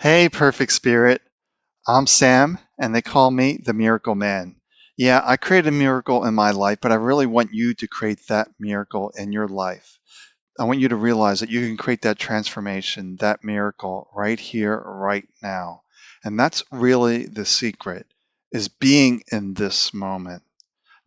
Hey, perfect spirit. I'm Sam, and they call me the Miracle Man. Yeah, I created a miracle in my life, but I really want you to create that miracle in your life. I want you to realize that you can create that transformation, that miracle right here, right now. And that's really the secret, is being in this moment,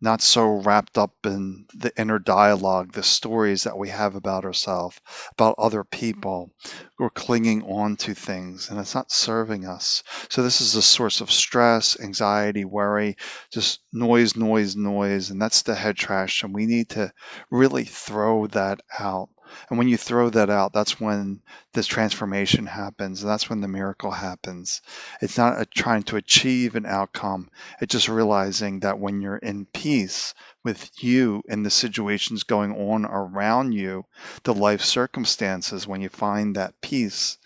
not so wrapped up in the inner dialogue, the stories that we have about ourselves, about other people. We're clinging on to things and it's not serving us. So, this is a source of stress, anxiety, worry, just noise, noise, noise. And that's the head trash. And we need to really throw that out. And when you throw that out, that's when this transformation happens. And that's when the miracle happens. It's not trying to achieve an outcome, it's just realizing that when you're in peace with you and the situations going on around you, the life circumstances, when you find that peace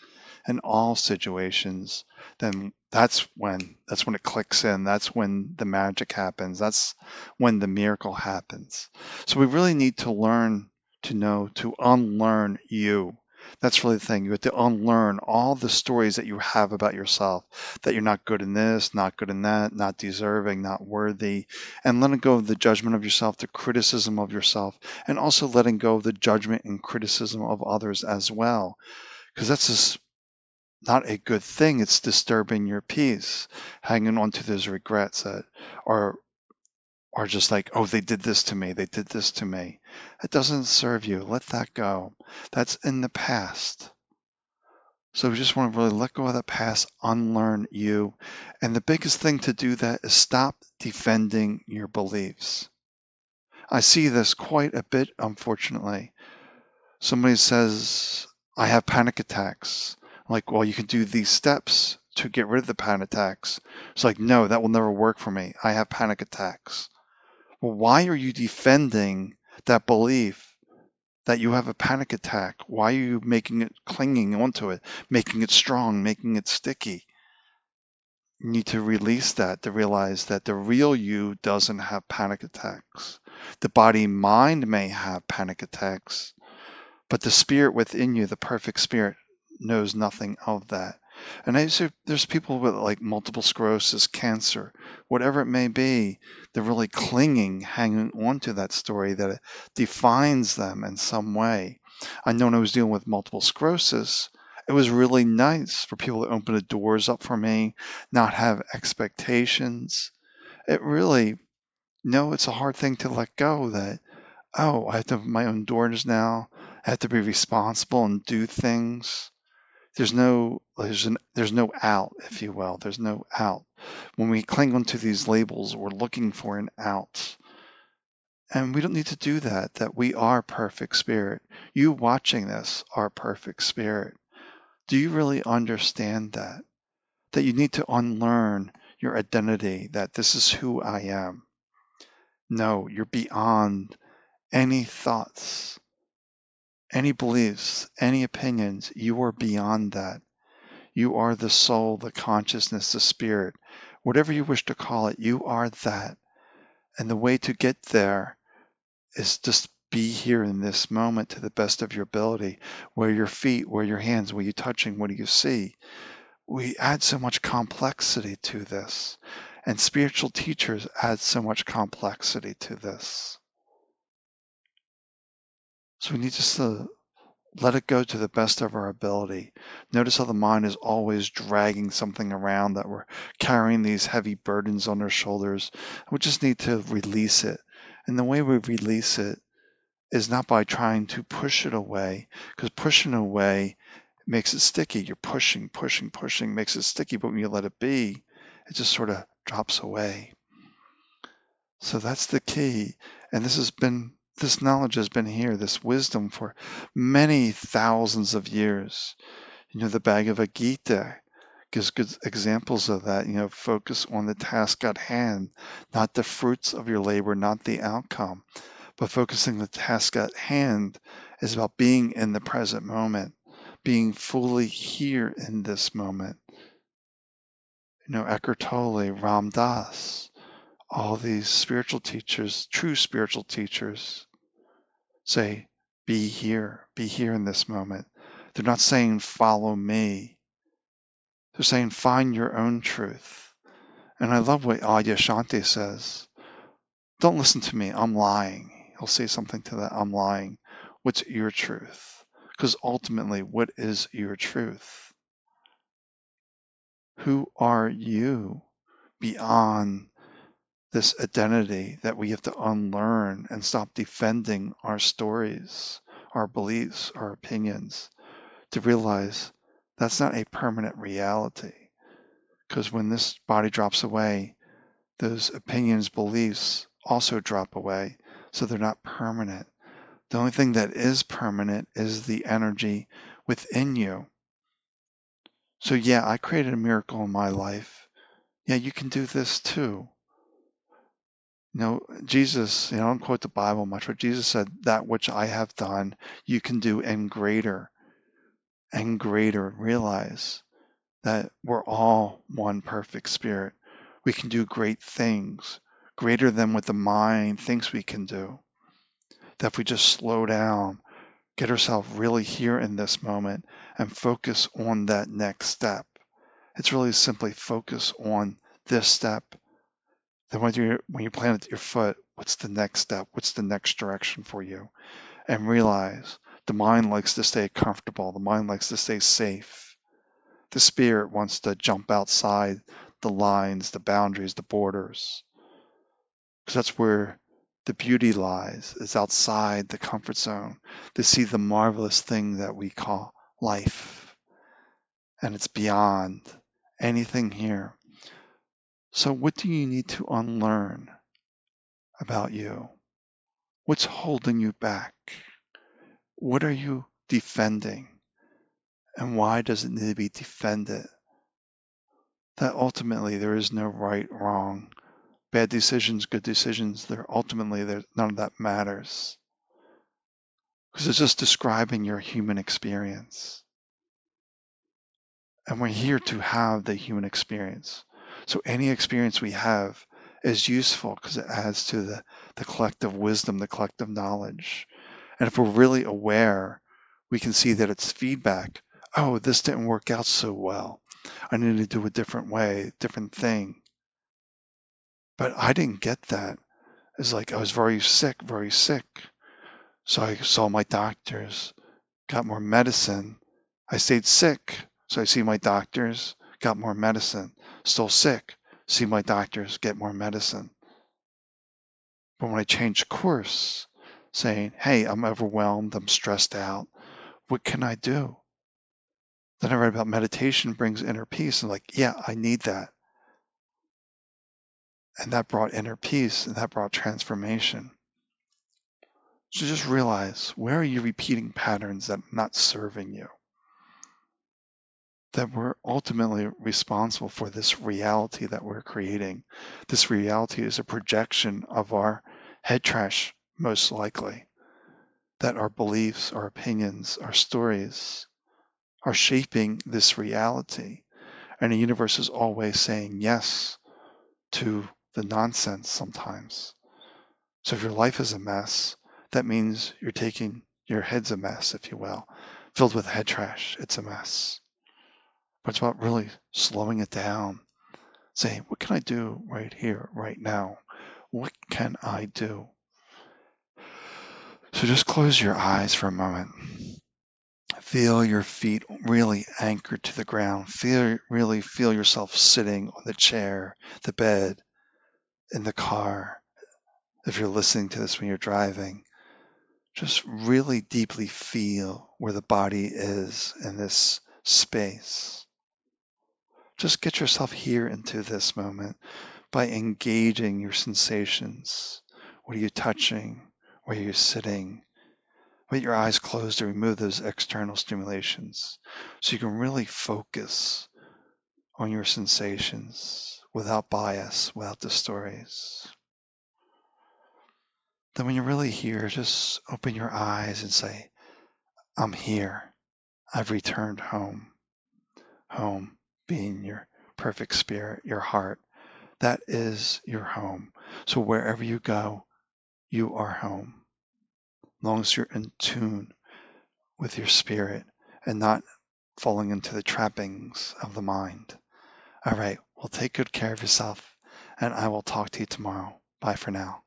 in all situations, then that's when it clicks in. That's when the magic happens. That's when the miracle happens. So we really need to learn to know to unlearn you. That's really the thing. You have to unlearn all the stories that you have about yourself, that you're not good in this, not good in that, not deserving, not worthy, and letting go of the judgment of yourself, the criticism of yourself, and also letting go of the judgment and criticism of others as well. Because that's just not a good thing. It's disturbing your peace, hanging on to those regrets that are are just like, oh, they did this to me, they did this to me. It doesn't serve you. Let that go. That's in the past. So we just want to really let go of the past, unlearn you. And the biggest thing to do that is stop defending your beliefs. I see this quite a bit, unfortunately. Somebody says, I have panic attacks. Like, well, you can do these steps to get rid of the panic attacks. It's like, no, that will never work for me. I have panic attacks. Well, why are you defending that belief that you have a panic attack? Why are you making it, clinging onto it, making it strong, making it sticky? You need to release that to realize that the real you doesn't have panic attacks. The body mind may have panic attacks, but the spirit within you, the perfect spirit, knows nothing of that. And I say there's people with like multiple sclerosis, cancer, whatever it may be, they're really clinging, hanging on to that story that it defines them in some way. I know when I was dealing with multiple sclerosis, it was really nice for people to open the doors up for me, not have expectations. It really, no, it's a hard thing to let go that, oh, I have to have my own doors now. I have to be responsible and do things. There's no out, if you will. There's no out. When we cling onto these labels, we're looking for an out. And we don't need to do that, that we are perfect spirit. You watching this are perfect spirit. Do you really understand that? That you need to unlearn your identity, that this is who I am. No, you're beyond any thoughts, any beliefs, any opinions. You are beyond that. You are the soul, the consciousness, the spirit, whatever you wish to call it, you are that. And the way to get there is just be here in this moment to the best of your ability. Where are your feet, where are your hands, what are you touching, what do you see? We add so much complexity to this, and spiritual teachers add so much complexity to this. So we need just to let it go to the best of our ability. Notice how the mind is always dragging something around, that we're carrying these heavy burdens on our shoulders. We just need to release it. And the way we release it is not by trying to push it away, because pushing away makes it sticky. You're pushing, pushing, pushing, makes it sticky. But when you let it be, it just sort of drops away. So that's the key. And this knowledge has been here, this wisdom, for many thousands of years. The Bhagavad Gita gives good examples of that. Focus on the task at hand, not the fruits of your labor, not the outcome. But focusing the task at hand is about being in the present moment, being fully here in this moment. Eckhart Tolle, Ram Dass, all these spiritual teachers, true spiritual teachers, say, be here in this moment. They're not saying, follow me. They're saying, find your own truth. And I love what Adyashanti says. Don't listen to me. I'm lying. He'll say something to that. I'm lying. What's your truth? Because ultimately, what is your truth? Who are you beyond this identity that we have to unlearn and stop defending our stories, our beliefs, our opinions, to realize that's not a permanent reality? Because when this body drops away, those opinions, beliefs also drop away. So they're not permanent. The only thing that is permanent is the energy within you. So yeah, I created a miracle in my life. Yeah, you can do this too. Jesus, I don't quote the Bible much, but Jesus said, that which I have done, you can do and greater. Realize that we're all one perfect spirit. We can do great things, greater than what the mind thinks we can do. That if we just slow down, get ourselves really here in this moment and focus on that next step. It's really simply focus on this step. Then when you plant your foot, what's the next step? What's the next direction for you? And realize the mind likes to stay comfortable. The mind likes to stay safe. The spirit wants to jump outside the lines, the boundaries, the borders. Because that's where the beauty lies, is outside the comfort zone, to see the marvelous thing that we call life. And it's beyond anything here. So what do you need to unlearn about you? What's holding you back? What are you defending? And why does it need to be defended? That ultimately there is no right, wrong, bad decisions, good decisions. None of that matters. Because it's just describing your human experience. And we're here to have the human experience. So any experience we have is useful because it adds to the collective wisdom, the collective knowledge. And if we're really aware, we can see that it's feedback. Oh, this didn't work out so well. I need to do a different way, different thing. But I didn't get that. It's like I was very sick, very sick. So I saw my doctors, got more medicine. I stayed sick. So I see my doctors, got more medicine. Still sick, see my doctors, get more medicine. But when I changed course, saying, hey, I'm overwhelmed, I'm stressed out, what can I do? Then I read about meditation brings inner peace. And like, yeah, I need that. And that brought inner peace and that brought transformation. So just realize, where are you repeating patterns that are not serving you? That we're ultimately responsible for this reality that we're creating. This reality is a projection of our head trash, most likely. That our beliefs, our opinions, our stories are shaping this reality. And the universe is always saying yes to the nonsense sometimes. So if your life is a mess, that means your head's a mess, if you will, filled with head trash. It's a mess. But it's about really slowing it down, saying, what can I do right here, right now? What can I do? So just close your eyes for a moment. Feel your feet really anchored to the ground. Really feel yourself sitting on the chair, the bed, in the car. If you're listening to this when you're driving, just really deeply feel where the body is in this space. Just get yourself here into this moment by engaging your sensations. What are you touching? Where are you sitting? With your eyes closed to remove those external stimulations so you can really focus on your sensations without bias, without the stories. Then when you're really here, just open your eyes and say, I'm here. I've returned home. Home being your perfect spirit, your heart. That is your home. So wherever you go, you are home. As long as you're in tune with your spirit and not falling into the trappings of the mind. All right, well, take good care of yourself, and I will talk to you tomorrow. Bye for now.